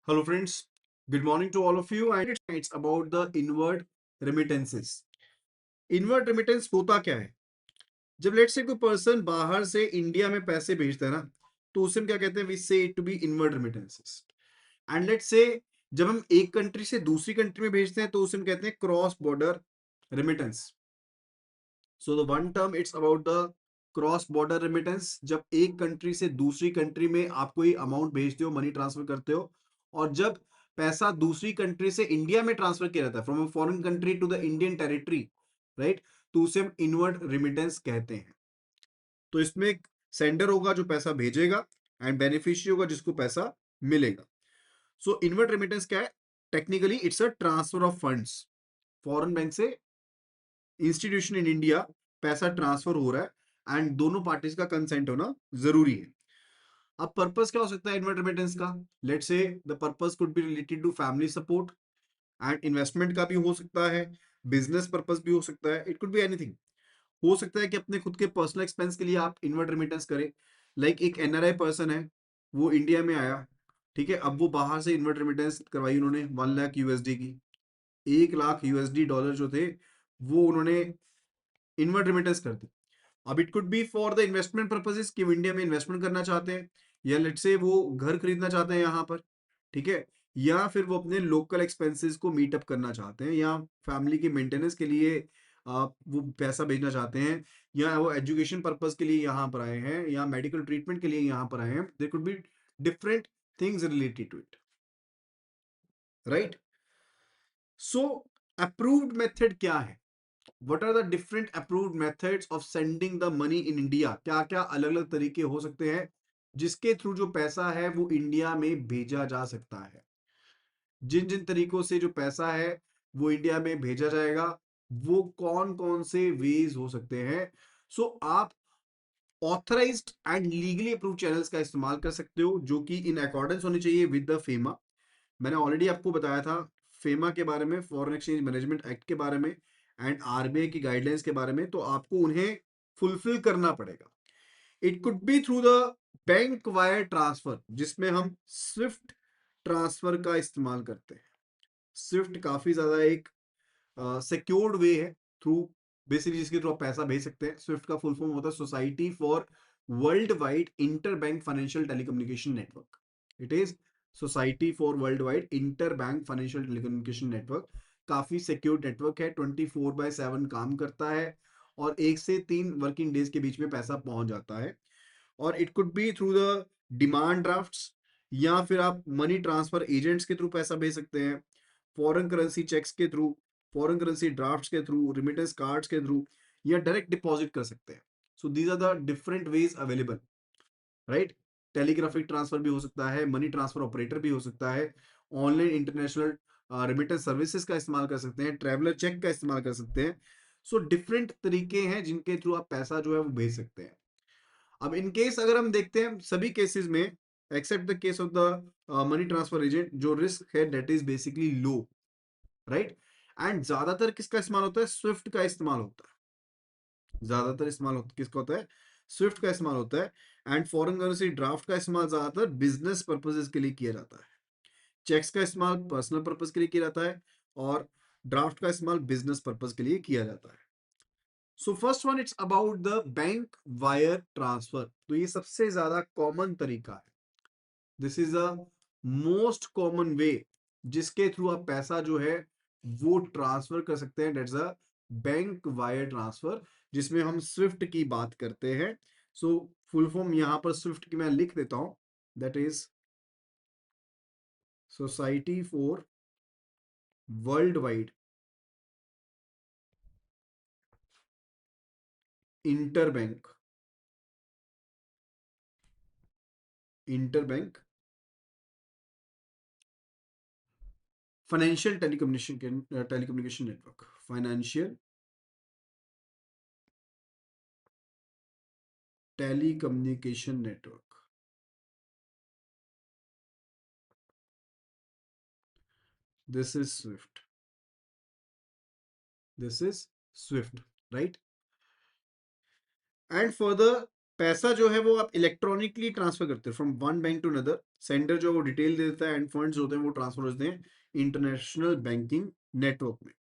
Hello, friends. Good morning to all of you. And it's about the inward remittances. Inward remittance होता क्या है? जब let's say कोई person बाहर से इंडिया में पैसे भेजता है ना, तो उसे हम क्या कहते हैं? We say it to be inward remittances. And let's say जब हम एक कंट्री से दूसरी कंट्री में भेजते हैं, तो उसे हम कहते हैं cross border remittance. So the one term it's about the cross border remittance. जब एक कंट्री से दूसरी कंट्री में आप कोई अमाउंट भेजते हो, मनी ट्रांसफर करते हो, और जब पैसा दूसरी कंट्री से इंडिया में ट्रांसफर किया जाता है from a foreign country to the Indian territory, right, तो उसे हम इनवर्ड रिमिटेंस कहते हैं. तो इसमें एक सेंडर होगा जो पैसा भेजेगा एंड बेनिफिशियरी होगा जिसको पैसा मिलेगा. सो इनवर्ड रेमिटेंस क्या है? Technically it's a transfer of funds. Foreign bank से इंस्टीट्यूशन इन इंडिया पैसा ट्रांसफर हो रहा है एंड दोनों पार्टीज का कंसेंट होना जरूरी है. अब पर्पस क्या हो सकता है इनवर्ड रेमिटेंस का? Let's say the purpose could be related to family support and investment का भी हो सकता है, बिजनेस पर्पस भी हो सकता है, इट कुड बी एनीथिंग. हो सकता है कि अपने खुद के पर्सनल एक्सपेंस के लिए आप इनवर्ड रेमिटेंस करें. लाइक एक एनआरआई पर्सन है, वो इंडिया में आया, ठीक है, अब वो बाहर से इनवर्ड रेमिटेंस करवाई उन्होंने 1 लाख यूएसडी की. 1 लाख यूएसडी डॉलर जो थे वो उन्होंने इनवर्ड रेमिटेंस कर दी. अब it could B for the investment purposes कि वो इंडिया में इन्वेस्टमेंट करना चाहते हैं, या लेट से वो घर खरीदना चाहते हैं यहाँ पर, ठीक है, या फिर वो अपने लोकल एक्सपेंसेस को मीट अप करना चाहते हैं, या फैमिली के मेंटेनेंस के लिए वो पैसा भेजना चाहते हैं, या वो एजुकेशन पर्पस के लिए यहाँ पर आए हैं, या मेडिकल ट्रीटमेंट के लिए यहाँ पर आए हैं. There could be different things related to it, right. So approved method क्या है? What are the different approved methods of sending the money in India? क्या क्या अलग अलग तरीके हो सकते हैं जिसके थ्रू जो पैसा है वो इंडिया में भेजा जा सकता है? जिन जिन तरीकों से जो पैसा है वो इंडिया में भेजा जाएगा, वो कौन कौन से वेज हो सकते हैं? सो आप authorised and legally approve channels का इस्तेमाल कर सकते हो, जो कि इन अकॉर्डेंस होनी चाहिए विद द फेमा. मैंने ऑलरेडी आपको बताया था फेमा के बारे में, फॉरेन एक्सचेंज मैनेजमेंट एक्ट के बारे में एंड आरबीआई की गाइडलाइंस के बारे में, तो आपको उन्हें फुलफिल करना पड़ेगा. It could be through the bank wire transfer, जिसमें हम स्विफ्ट ट्रांसफर का इस्तेमाल करते हैं. स्विफ्ट काफी ज्यादा एक सिक्योर्ड वे है थ्रू, बेसिकली जिसके थ्रू आप पैसा भेज सकते हैं. स्विफ्ट का फुल फॉर्म होता है society for world wide inter bank financial telecommunication network. It is society for world wide inter bank financial telecommunication network. काफी सिक्योर नेटवर्क है, 24/7 काम करता है, और 1 से 3 वर्किंग डेज के बीच में पैसा पहुंच जाता है. और it could be through the demand drafts, या फिर आप मनी ट्रांसफर एजेंट्स के थ्रू पैसा भेज सकते हैं, फॉरेन करेंसी चेक्स के थ्रू, फॉरेन करेंसी ड्राफ्ट्स के थ्रू, रिमिटेंस कार्ड्स के थ्रू, या डायरेक्ट डिपॉजिट कर सकते हैं. So these are the different ways available, right. Telegraphic transfer भी हो सकता है, मनी ट्रांसफर ऑपरेटर भी हो सकता है, ऑनलाइन इंटरनेशनल रिमिटेंस सर्विसेज का इस्तेमाल कर सकते हैं, ट्रैवलर चेक का इस्तेमाल कर सकते हैं. सो डिफरेंट तरीके हैं जिनके थ्रू आप पैसा जो है वो भेज सकते हैं. अब इन केस अगर हम देखते हैं सभी केसेस में, except the case of the money transfer agent, जो रिस्क है that is basically low, right. And ज्यादातर किसका इस्तेमाल होता है? स्विफ्ट का इस्तेमाल होता है. ज्यादातर इस्तेमाल किसका होता है? स्विफ्ट का इस्तेमाल होता है. एंड फॉरेन करेंसी ड्राफ्ट का इस्तेमाल ज्यादातर बिजनेस पर्पजेस के लिए किया जाता है. चेक्स का इस्तेमाल पर्सनल पर्पज के लिए किया जाता है, और ड्राफ्ट का इस्तेमाल बिजनेस पर्पज के लिए किया जाता है. So first one it's about the bank wire transfer. तो ये सबसे ज्यादा कॉमन तरीका है. This is a most common वे जिसके थ्रू आप पैसा जो है वो ट्रांसफर कर सकते हैं. Dates a bank wire transfer, जिसमें हम स्विफ्ट की बात करते हैं. सो फुल फॉर्म यहां पर स्विफ्ट की मैं लिख देता हूं. That is society for world wide interbank interbank financial telecommunication network. Financial telecommunication network. This is Swift. This is Swift, right? And further, पैसा जो है वो आप इलेक्ट्रॉनिकली ट्रांसफर करते हैं from one bank to another. Sender जो है वो डिटेल दे देता है एंड फंड्स होते हैं वो ट्रांसफर होते हैं इंटरनेशनल बैंकिंग नेटवर्क में।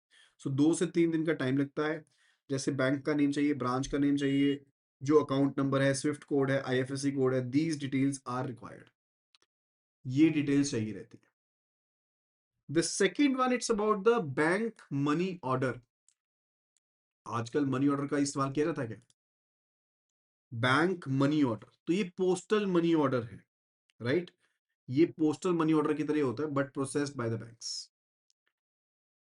सो 2 से 3 दिन का टाइम लगता है। जैसे बैंक का नेम चाहिए, ब्रांच का नेम चाहिए, जो अकाउंट नंबर है, स्विफ्ट कोड है, आईएफएससी कोड है, दीज डिटेल्स आर रिक्वायर्ड। ये डिटेल्स चाहिए रहती है। The second one it's about the bank money order. आजकल मनी ऑर्डर का इस्तेमाल किया जाता है क्या? बैंक मनी ऑर्डर, तो ये पोस्टल मनी ऑर्डर है, राइट? ये पोस्टल मनी ऑर्डर की तरह होता है but processed by the banks.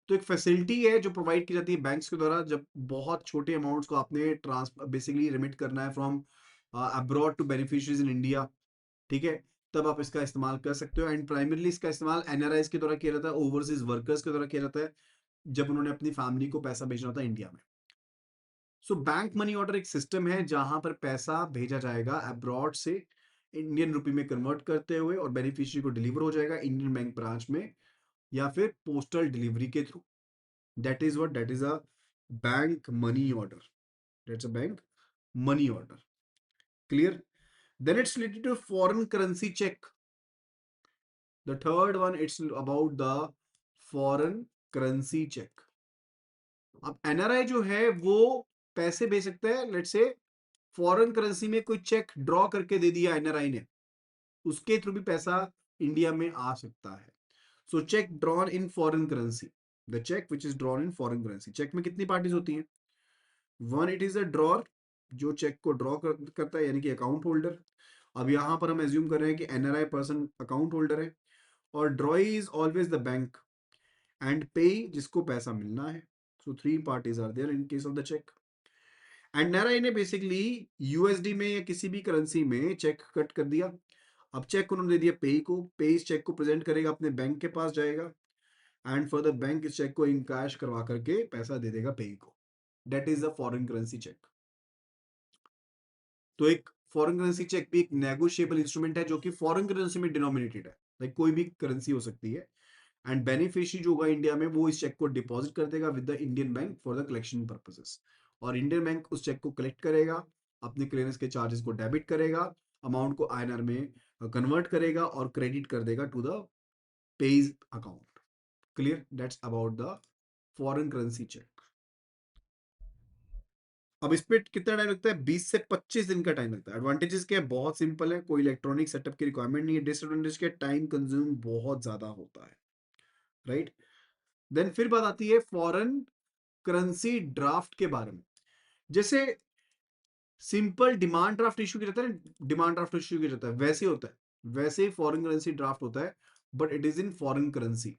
तो एक फैसिलिटी है जो प्रोवाइड की जाती है बैंक्स के द्वारा, जब बहुत छोटे अमाउंट्स को आपने ट्रांसफर बेसिकली रिमिट करना है from abroad to beneficiaries in India, ठीक है, तब आप इसका इस्तेमाल कर सकते हो। एंड प्राइमरली इसका इस्तेमाल एनआरआईज के द्वारा किया जाता है, ओवरसीज वर्कर्स के द्वारा किया जाता है, जब उन्होंने अपनी फैमिली को पैसा भेजना होता है इंडिया में। सो बैंक मनी ऑर्डर एक सिस्टम है जहां पर पैसा भेजा जाएगा अब्रॉड से इंडियन रुपी में कन्वर्ट करते हुए, और बेनिफिशियरी को डिलीवर हो जाएगा इंडियन बैंक ब्रांच में या फिर पोस्टल डिलीवरी के through. That is a bank money order. That's a bank money order. Clear? Then it's related to foreign currency cheque. The third one it's about the foreign currency cheque. अब NRI जो है वो पैसे भेज सकता है, let's say foreign currency में कोई चेक ड्रॉ करके दे दिया एनआरआई ने, उसके थ्रू भी पैसा इंडिया में आ सकता है। So cheque drawn in foreign currency, the cheque which is drawn in foreign currency. Cheque में कितनी पार्टीज होती हैं? One, it is a drawer, जो चेक को ड्रॉ करता है, यानी कि अकाउंट होल्डर। अब यहां पर हम एज्यूम कर रहे हैं कि एनआरआई पर्सन अकाउंट होल्डर है, और drawee is always the bank, and payee जिसको पैसा मिलना है। So 3 parties are there in case of the cheque. NRI ने बेसिकली यूएसडी में या किसी भी करेंसी में चेक कट कर दिया। अब चेक उन्होंने दे दिया पे को, पे इस चेक को प्रेजेंट करेगा, अपने बैंक के पास जाएगा, एंड फर्दर बैंक इस चेक को इनकैश करवा करके पैसा दे देगा पे को। That is a foreign currency cheque. तो एक फॉरेन करेंसी चेक भी एक नेगोशिएबल इंस्ट्रूमेंट है जो कि फॉरेन करेंसी में डिनोमिनेटेड है, लाइक कोई भी करेंसी हो सकती है, एंड बेनिफिशियरी जो होगा इंडिया में वो इस चेक को डिपॉजिट कर देगा with the Indian bank for the collection purposes, और इंडियन बैंक उस चेक को कलेक्ट करेगा, अपने क्लियरेंस के चार्जेस को डेबिट करेगा, अमाउंट को आईएनआर में कन्वर्ट करेगा और क्रेडिट कर देगा to the payee's account. Clear? That's about the foreign currency cheque. अब इस पे कितना टाइम लगता है? 20 से 25 दिन का टाइम लगता है। एडवांटेजेस क्या है? बहुत सिंपल है, कोई इलेक्ट्रॉनिक सेटअप की रिक्वायरमेंट नहीं है। डिसएडवांटेज क्या है? टाइम कंज्यूम बहुत ज्यादा होता है, राइट? देन फिर बात आती है फॉरेन करेंसी ड्राफ्ट के बारे में। जैसे सिंपल डिमांड ड्राफ्ट इशू किया जाता है ना, डिमांड ड्राफ्ट इशू किया जाता है, वैसे होता है, वैसे ही फॉरेन करेंसी ड्राफ्ट होता है, but it is in foreign currency.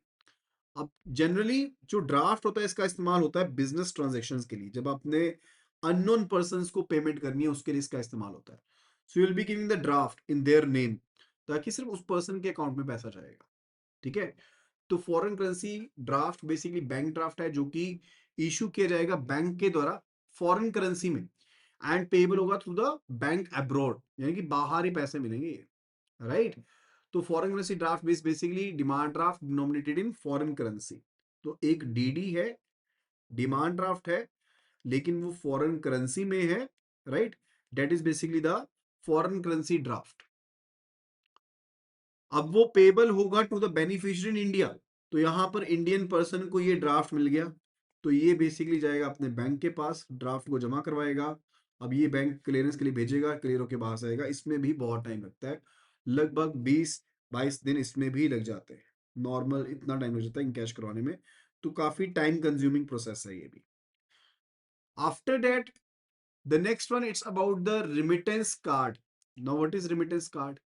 अब जनरली जो ड्राफ्ट होता है इसका इस्तेमाल होता है बिजनेस ट्रांजेक्शन्स के लिए, जब आपने अननोन पर्सन को पेमेंट करनी है उसके लिए इसका इस्तेमाल होता है। So you will be giving the draft in their name, ताकि सिर्फ उस पर्सन के अकाउंट में पैसा जाएगा, ठीक है? तो foreign currency draft basically bank draft है जो कि इशू किया जाएगा बैंक के द्वारा फॉरेन करेंसी में, एंड पेबल होगा थ्रू द बैंक अब्रॉड, यानी कि बाहर ही पैसे मिलेंगे, राइट? तो foreign currency draft basically demand draft denominated in foreign currency. तो एक डीडी है, डिमांड ड्राफ्ट है, लेकिन वो फॉरेन करेंसी में है, right? That is basically the foreign currency draft. अब वो पेबल होगा to the beneficiary in India. तो यहां पर इंडियन पर्सन को ये ड्राफ्ट मिल गया, तो ये बेसिकली जाएगा अपने बैंक के पास, ड्राफ्ट को जमा करवाएगा। अब ये बैंक क्लियरेंस के लिए भेजेगा, क्लियर होके बाहर आएगा, इसमें भी बहुत टाइम लगता है, लगभग 20-22 दिन इसमें भी लग जाते हैं। नॉर्मल इतना टाइम लग जाता है इनकैश करवाने में, तो काफी टाइम कंज्यूमिंग प्रोसेस है ये भी। After that the next one it's about the remittance card. Now what is remittance card?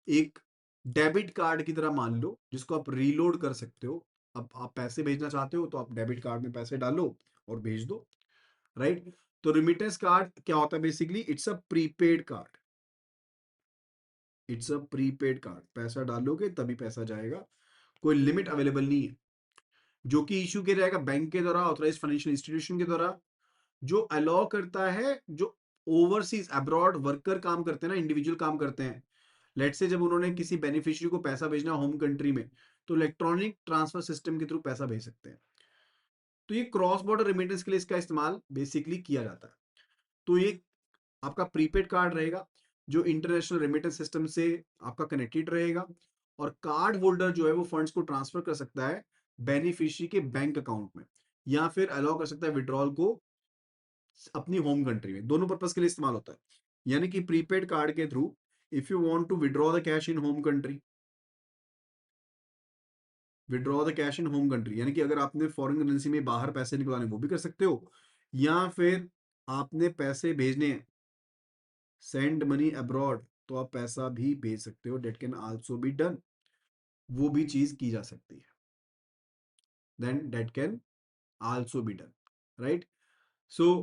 एक डेबिट कार्ड की तरह मान लो, जिसको आप रीलोड कर सकते हो। अब आप पैसे भेजना चाहते हो तो आप डेबिट कार्ड में पैसे डालो और भेज दो, राइट? तो रिमिटेंस कार्ड क्या होता है? Basically it's a prepaid card. It's a prepaid card, पैसा डालोगे तभी पैसा जाएगा, कोई लिमिट अवेलेबल नहीं है, जो कि इशू किया जाएगा बैंक के द्वारा, ऑथराइज फाइनेंशियल इंस्टीट्यूशन के द्वारा, जो अलाउ करता है जो ओवरसीज अब्रॉड वर्कर काम करते हैं ना, इंडिविजुअल काम करते हैं, लेट से जब उन्होंने किसी बेनिफिशियरी को पैसा भेजना होम कंट्री में, तो इलेक्ट्रॉनिक ट्रांसफर सिस्टम के थ्रू पैसा भेज सकते हैं। तो ये क्रॉस बॉर्डर रेमिटेंस के लिए इसका इस्तेमाल बेसिकली किया जाता है। तो ये आपका प्रीपेड कार्ड रहेगा जो इंटरनेशनल रेमिटेंस सिस्टम से आपका कनेक्टेड रहेगा, और कार्ड होल्डर जो है वो फंड्स को ट्रांसफर कर सकता है बेनिफिशियरी के बैंक अकाउंट में, या फिर अलाउ कर सकता है विड्रॉल को अपनी होम कंट्री में। दोनों पर्पज के लिए इस्तेमाल होता है। यानी कि प्रीपेड कार्ड के through if you want to withdraw the cash in home country, withdraw the cash in home country यानी कि अगर आपने फॉरेन करेंसी में बाहर पैसे निकलवाने वो भी कर सकते हो, या फिर आपने पैसे भेजने हैं, सेंड मनी अब्रॉड, तो आप पैसा भी भेज सकते हो, that can also be done, वो भी चीज की जा सकती है, then that can also be done, right. So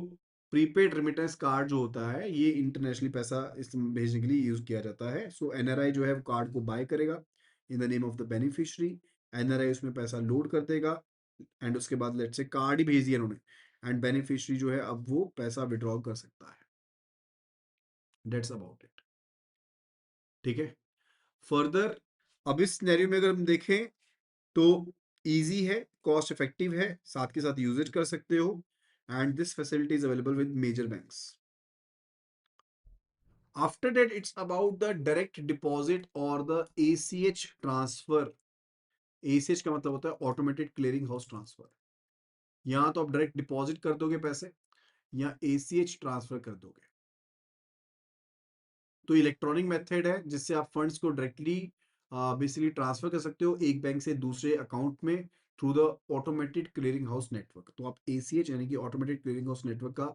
prepaid remittance card जो होता है ये इंटरनेशनली पैसा इस भेजने के लिए यूज किया जाता है। सो एनआरआई जो है वो कार्ड को बाय करेगा in the name of the beneficiary, NRI उसमें पैसा लोड कर देगा, एंड उसके बाद लेट से कार्ड ही भेज दिया उन्होंने, एंड बेनिफिशियरी जो है अब वो पैसा विड्रॉ कर सकता है। डेट्स अबाउट इट, ठीक है। फर्दर अब इस सिनेरियो में अगर हम देखें तो इजी है, कॉस्ट इफेक्टिव है, साथ के साथ यूजेज कर सकते हो, and this facility is available with major banks. After that it's about the direct deposit और द एसीएच ट्रांसफर। एसीएच का मतलब होता है ऑटोमेटेड क्लियरिंग हाउस ट्रांसफर। यहां तो आप डायरेक्ट डिपॉजिट कर दोगे पैसे या एसीएच ट्रांसफर कर दोगे। तो इलेक्ट्रॉनिक मेथड है जिससे आप फंड्स को डायरेक्टली बेसिकली ट्रांसफर कर सकते हो एक बैंक से दूसरे अकाउंट में through the automated clearing house network. तो आप एसीएच यानी कि ऑटोमेटेड क्लियरिंग हाउस नेटवर्क का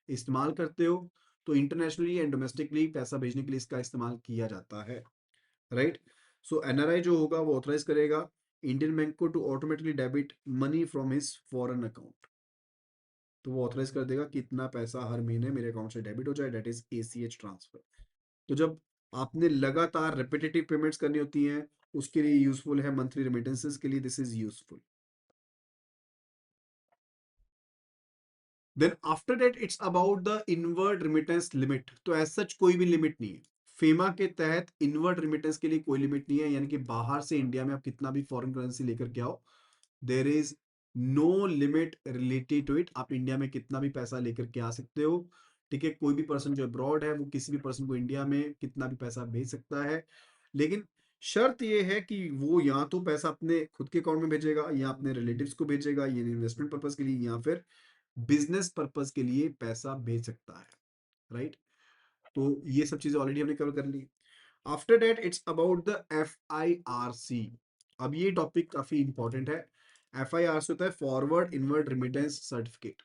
इस्तेमाल करते हो। तो इंटरनेशनली एंड डोमेस्टिकली पैसा भेजने के लिए इसका इस्तेमाल किया जाता है, राइट। सो एनआरआई जो होगा वो ऑथराइज करेगा इंडियन बैंक को to automatically debit money from his foreign account. तो वो ऑथराइज कर देगा कि इतना पैसा हर महीने मेरे अकाउंट से डेबिट हो जाए, डेट इज एसीएच ट्रांसफर। तो जब आपने लगातार रिपीटेटिव पेमेंट्स करनी होती हैं उसके लिए यूजफुल है, मंथली रेमिटेंसेस के लिए this is useful. Then after that it's about the inward remittance limit. तो एज सच कोई भी लिमिट नहीं है फेमा के तहत, इनवर्ड रेमिटेंस के लिए कोई लिमिट नहीं है, यानी कि बाहर से इंडिया में आप कितना भी फॉरेन करेंसी लेकर के आओ, there is no limit related to it. आप इंडिया में कितना भी पैसा लेकर के आ सकते हो, ठीक है। कोई भी पर्सन जो अब्रॉड है वो किसी भी पर्सन को इंडिया में कितना भी पैसा भेज सकता है, लेकिन शर्त ये है कि वो या तो पैसा अपने खुद के अकाउंट में भेजेगा, या अपने रिलेटिव्स को भेजेगा, ये इन्वेस्टमेंट पर्पज के लिए, या फिर बिजनेस पर्पज के लिए पैसा भेज सकता है, राइट। तो ये सब चीजें ऑलरेडी हमने कवर कर ली। After that it's about the FIRC। अब ये टॉपिक काफी इंपॉर्टेंट है। FIRC होता है forward inward remittance certificate.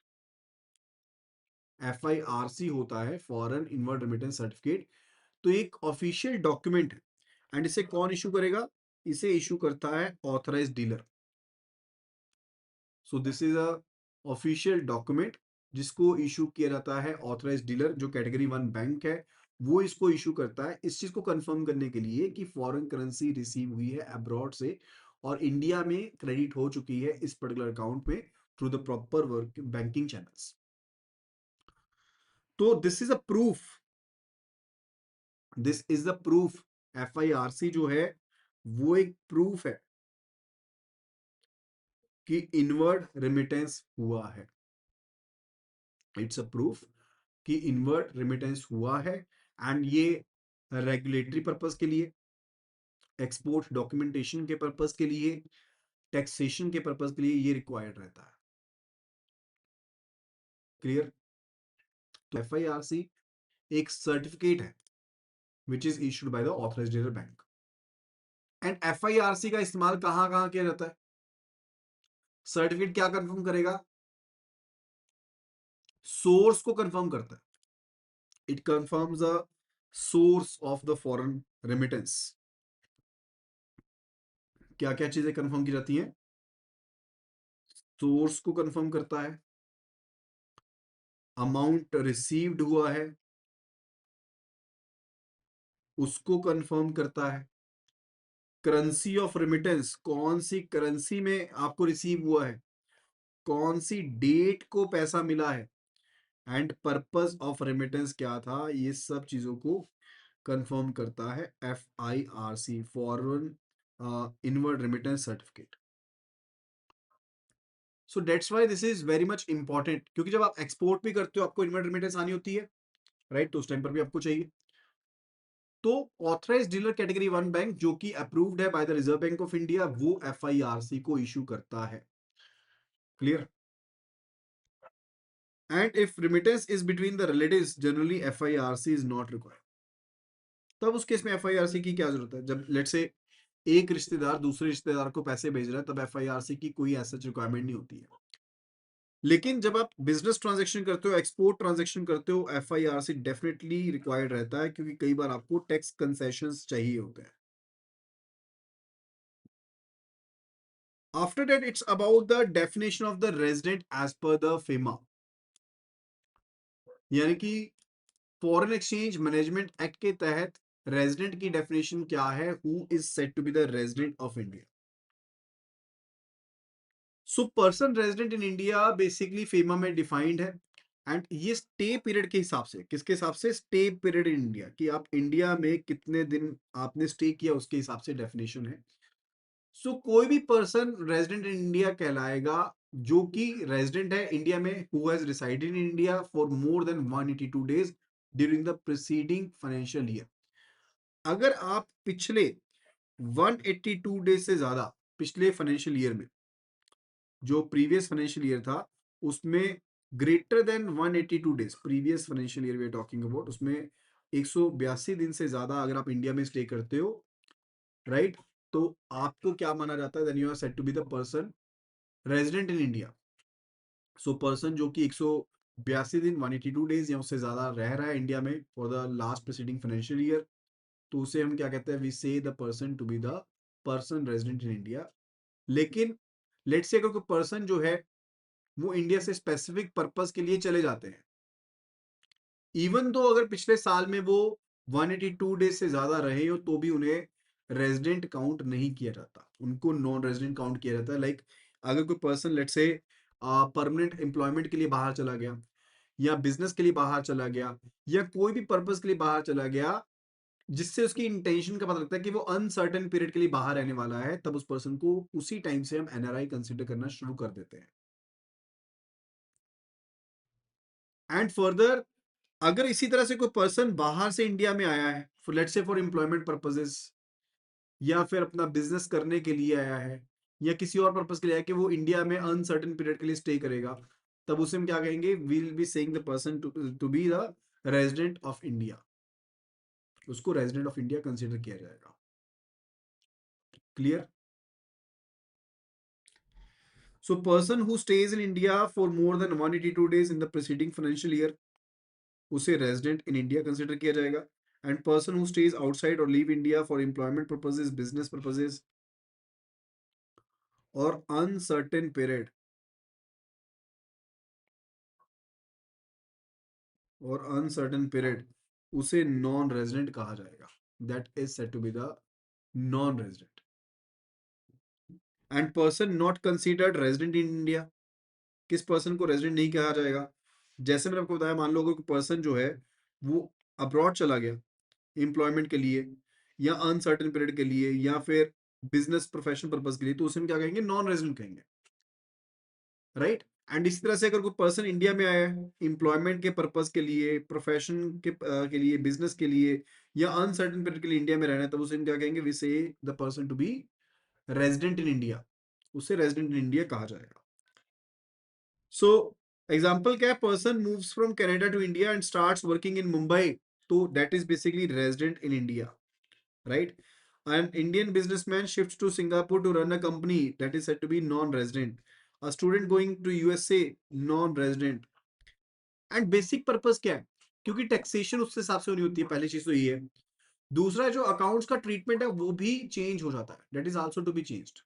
FIRC होता है फॉरेन इनवर्ड रेमिटेंस सर्टिफिकेट। तो एक ऑफिशियल डॉक्यूमेंट है, एंड इसे कौन इशू करेगा? इसे इशू करता है authorise dealer. So this is a official document जिसको इशू किया जाता है ऑथराइज डीलर, जो कैटेगरी 1 बैंक है वो इसको इशू करता है, इस चीज को कंफर्म करने के लिए कि फॉरेन करेंसी रिसीव हुई है अब्रॉड से और इंडिया में क्रेडिट हो चुकी है इस पर्टिकुलर अकाउंट में through the proper work banking channels. तो this is a proof, this is the proof. FIRC जो है वो एक प्रूफ है कि इनवर्ड रेमिटेंस हुआ है। इट्स अ प्रूफ कि इनवर्ड रेमिटेंस हुआ है, एंड ये रेगुलेटरी पर्पस के लिए, एक्सपोर्ट डॉक्यूमेंटेशन के पर्पस के लिए, टैक्सेशन के पर्पस के लिए ये रिक्वायर्ड रहता है। क्लियर? तो FIRC एक सर्टिफिकेट है which is issued by the authorised dealer bank. And FIRC का इस्तेमाल कहां कहां किया जाता है? सर्टिफिकेट क्या कंफर्म करेगा? सोर्स को कंफर्म करता है। It confirms the source of the foreign remittance. क्या क्या चीजें कंफर्म की जाती हैं? सोर्स को कंफर्म करता है, अमाउंट रिसीव्ड हुआ है उसको कंफर्म करता है, करेंसी ऑफ रेमिटेंस, कौन सी करेंसी में आपको रिसीव हुआ है, कौन सी डेट को पैसा मिला है, एंड पर्पस ऑफ रेमिटेंस क्या था, ये सब चीजों को कंफर्म करता है FIRC, foreign inward remittance certificate. So that's why this is very much important, क्योंकि जब आप एक्सपोर्ट भी करते हो आपको इनवर्ड रेमिटेंस आनी होती है, राइट, तो उस टाइम पर भी आपको चाहिए। तो ऑथराइज डीलर कैटेगरी 1 बैंक जो कि अप्रूव्ड है by the Reserve Bank of India, वो एफआईआरसी को इशू करता है। Clear? And if remittance is between the relatives generally FIRC is not required. तब उस केस में एफआईआरसी की क्या जरूरत है? जब लेट से एक रिश्तेदार दूसरे रिश्तेदार को पैसे भेज रहा है, तब एफआईआरसी की कोई ऐसा रिक्वायरमेंट नहीं होती है। लेकिन जब आप बिजनेस ट्रांजैक्शन करते हो, एक्सपोर्ट ट्रांजैक्शन करते हो, एफआईआरसी डेफिनेटली रिक्वायर्ड रहता है, क्योंकि कई बार आपको टैक्स कंसेशंस चाहिए होते हैं। After that, it's about the definition of the resident as per the FEMA, यानी कि फॉरेन एक्सचेंज मैनेजमेंट एक्ट के तहत रेजिडेंट की डेफिनेशन क्या है? Who is said to be the resident of India? So person resident in India basically FEMA में defined है, and ये स्टे पीरियड के हिसाब से, किसके हिसाब से? स्टे पीरियड इन इंडिया, कि आप इंडिया में कितने दिन आपने स्टे किया, उसके हिसाब से डेफिनेशन है। सो कोई भी पर्सन रेजिडेंट इन इंडिया कहलाएगा जो कि रेजिडेंट है इंडिया में, who has resided in India for more than 182 days during the preceding financial year. अगर आप पिछले 182 डेज से ज्यादा पिछले फाइनेंशियल ईयर में, जो प्रीवियस फाइनेंशियल ईयर था उसमें greater than 182 days, previous financial year we are talking about, उसमें 182 दिन से ज्यादा अगर आप इंडिया में स्टे करते हो, राइट, तो आपको क्या माना जाता है? Then you are said to be the person resident in India. So person जो कि 182 दिन 182 डेज या उससे ज्यादा रह रहा है इंडिया में for the last preceding financial year, तो उसे हम क्या कहते हैं? We say the person to be the person resident in India. लेकिन लेट्स से अगर कोई पर्सन जो है वो इंडिया से स्पेसिफिक पर्पस के लिए चले जाते हैं, इवन तो अगर पिछले साल में वो 182 डेज से ज्यादा रहे हो, तो भी उन्हें रेजिडेंट काउंट नहीं किया जाता, उनको नॉन रेजिडेंट काउंट किया जाता है। लाइक अगर कोई पर्सन लेट से परमानेंट एम्प्लॉयमेंट के लिए बाहर चला गया, या बिजनेस के लिए बाहर चला गया, या कोई भी पर्पस के लिए बाहर चला गया, जिससे उसकी इंटेंशन का पता लगता है कि वो अनसर्टेन पीरियड के लिए बाहर रहने वाला है, तब उस पर्सन को उसी टाइम से हम एनआरआई कंसिडर करना शुरू कर देते हैं। एंड फर्दर, अगर इसी तरह से कोई पर्सन बाहर से इंडिया में आया है for let's say for employment purposes, या फिर अपना बिजनेस करने के लिए आया है, या किसी और पर्पस के लिए आया कि वो इंडिया में अनसर्टेन पीरियड के लिए स्टे करेगा, तब उसे हम क्या कहेंगे? Will be saying the person to be the resident of India, उसको रेजिडेंट ऑफ इंडिया कंसिडर किया जाएगा। Clear? So person who stays in India for more than 182 days in the preceding financial year, उसे resident in India consider किया जाएगा। And person who stays outside or leave India for employment purposes, business purposes or uncertain period, उसे non resident कहा जाएगा। That is said to be the non resident. And person not considered resident in India, किस person को resident नहीं कहा जाएगा? जैसे मैंने आपको बताया, मान लो कोई पर्सन जो है वो अब्रॉड चला गया एम्प्लॉयमेंट के लिए, या अनसर्टेन पीरियड के लिए, या फिर बिजनेस प्रोफेशनल पर्पज के लिए, तो उसे हम क्या कहेंगे? नॉन रेजिडेंट कहेंगे, राइट। एंड इसी तरह से अगर कोई पर्सन इंडिया में आया है एम्प्लॉयमेंट के पर्पज के लिए, प्रोफेशन के लिए, बिजनेस के लिए, या अनसर्टेन पीरियड के लिए इंडिया में रहना है, तब उसे हम क्या कहेंगे? We say the person to be resident in India, उसे रेजिडेंट इन इंडिया कहा जाएगा। सो एग्जाम्पल क्या है? Person moves from Canada to India and starts working in Mumbai, तो that is basically resident in India, right? An Indian businessman shifts to Singapore to run a company, that is said to be non-resident. A student going to USA, non-resident. And basic purpose क्या है? क्योंकि taxation उस हिसाब से होनी होती है, पहली चीज तो ये है। दूसरा, जो अकाउंट्स का ट्रीटमेंट है वो भी चेंज हो जाता है, that is also to be changed.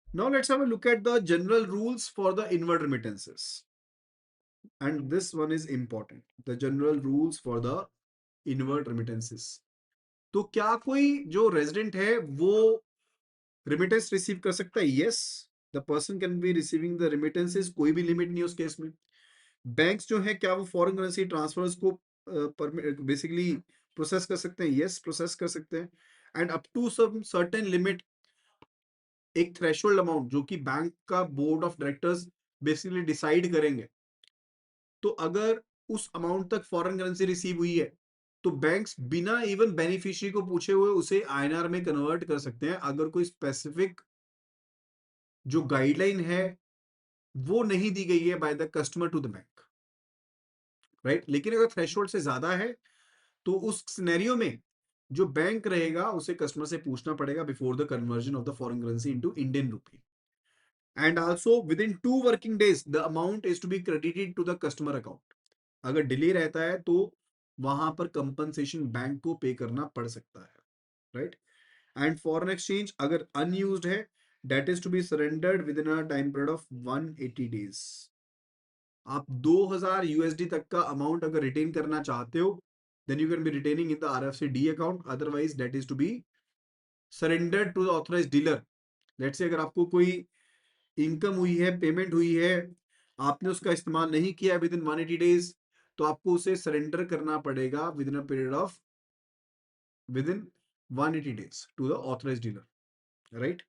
Now let's have a look at the general rules for the inward remittances, and this one is important, the general rules for the inward remittances. तो क्या कोई जो resident है वो remittance receive कर सकता है? Yes, the person can be receiving the remittances, कोई भी लिमिट नहीं है उस केस में। बैंक्स जो है क्या वो फॉरेन करेंसी ट्रांसफर्स को बेसिकली प्रोसेस कर सकते हैं? यस, प्रोसेस कर सकते हैं। And up to some certain limit, एक थ्रेशोल्ड अमाउंट जो कि बैंक का board of directors basically decide करेंगे, तो अगर उस अमाउंट तक फॉरेन करेंसी रिसीव हुई है, तो बैंक्स बिना इवन बेनिफिशियरी को पूछे हुए उसे आईएनआर में कन्वर्ट कर सकते हैं, अगर कोई स्पेसिफिक जो गाइडलाइन है वो नहीं दी गई है by the customer to the bank, right. लेकिन अगर थ्रेशोल्ड से ज्यादा है तो उस सिनेरियो में जो बैंक रहेगा उसे कस्टमर से पूछना पड़ेगा before the conversion of the foreign currency into Indian rupee, and also within 2 working days the amount is to be credited to the customer account. अगर डिले रहता है तो वहां पर कंपनसेशन बैंक को पे करना पड़ सकता है, राइट। एंड फॉरेन एक्सचेंज अगर अनयूज्ड है, that is to be surrendered within a time period of 180 days. आप 2000 यूएसडी तक का अमाउंट अगर रिटेन करना चाहते हो, then you can be retaining in the RFC D account, otherwise that is to be surrendered to the authorised dealer. Let's say अगर आपको कोई इनकम हुई है, पेमेंट हुई है, आपने उसका इस्तेमाल नहीं किया विद इन 180 डेज, तो आपको उसे सरेंडर करना पड़ेगा within a period of within 180 days to the authorised dealer, right.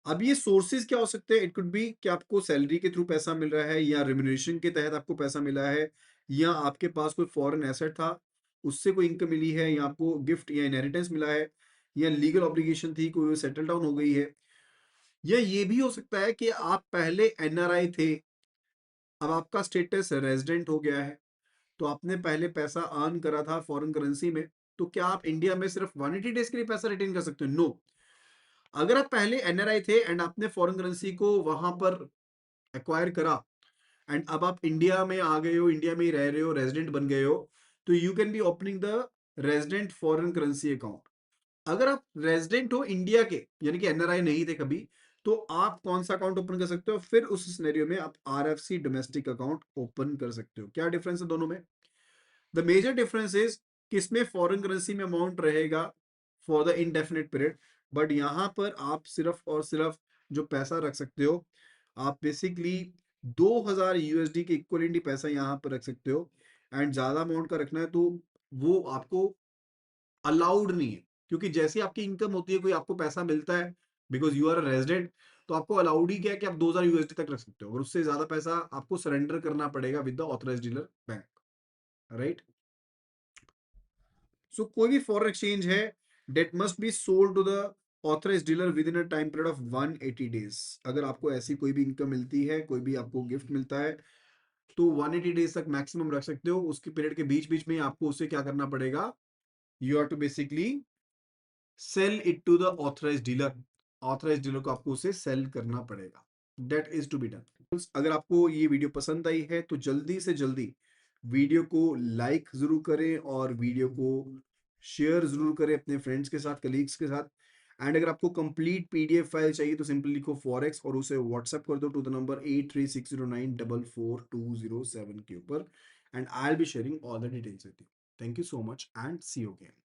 अब ये सोर्सेज क्या हो सकते हैं? इट कुड बी कि आपको सैलरी के थ्रू पैसा मिल रहा है, या रिम्यूनरेशन के तहत आपको पैसा मिला है, या आपके पास कोई फॉरेन एसेट था उससे कोई इनकम मिली है, या आपको गिफ्ट या इनहेरिटेंस मिला है, या लीगल ऑब्लिगेशन थी कोई सेटल डाउन हो गई है, या ये भी हो सकता है कि आप पहले एनआरआई थे, अब आपका स्टेटस रेजिडेंट हो गया है, तो आपने पहले पैसा अर्न करा था फॉरेन करेंसी में, तो क्या आप इंडिया में सिर्फ 180 डेज के लिए पैसा रिटेन कर सकते हो? नो। अगर आप पहले एनआरआई थे एंड आपने फॉरेन करेंसी को वहां पर एक्वायर करा, एंड अब आप इंडिया में आ गए हो, इंडिया में ही रह रहे हो, रेजिडेंट बन गए हो, तो you can B opening the resident foreign currency account. अगर आप रेजिडेंट हो इंडिया के, यानी कि एनआरआई नहीं थे कभी, तो आप कौन सा अकाउंट ओपन कर सकते हो? फिर उस सिनेरियो में आप आरएफसी डोमेस्टिक अकाउंट ओपन कर सकते हो। क्या डिफरेंस है दोनों में? द मेजर डिफरेंस इज किसमें फॉरेन करेंसी में अमाउंट रहेगा for the indefinite period, but यहां पर आप सिर्फ और सिर्फ जो पैसा रख सकते हो, आप बेसिकली 2000 यूएसडी के इक्वलेंट ही पैसा यहां पर रख सकते हो, एंड ज्यादा अमाउंट का रखना है तो वो आपको अलाउड नहीं है, क्योंकि जैसे आपकी इनकम होती है, कोई आपको पैसा मिलता है because you are a resident, तो आपको अलाउड ही क्या है कि आप 2000 यूएसडी तक रख सकते हो, और उससे ज्यादा पैसा आपको सरेंडर करना पड़ेगा with the authorised dealer bank, right. So कोई भी फॉरेन एक्सचेंज है, that must be sold to the authorised dealer within a time period of 180 days. अगर आपको ऐसी कोई भी इनकम मिलती है, कोई भी आपको गिफ्ट मिलता है, तो 180 डेज तक मैक्सिमम रख सकते हो। उसके पीरियड के बीच बीच में आपको उसे क्या करना पड़ेगा? You have to basically sell it to the authorised dealer. Authorised dealer को आपको उसे सेल करना पड़ेगा। That is to be done. अगर आपको ये वीडियो पसंद आई है तो जल्दी से जल्दी वीडियो को लाइक जरूर करें, और वीडियो को शेयर जरूर करें अपने फ्रेंड्स के साथ, कलीग्स के साथ। एंड अगर आपको कंप्लीट पीडीएफ फाइल चाहिए तो सिंपली लिखो फॉरेक्स और उसे व्हाट्सएप कर दो टू द नंबर 8360944207 के ऊपर, and I will be sharing all the details with you. Thank you so much and see you again.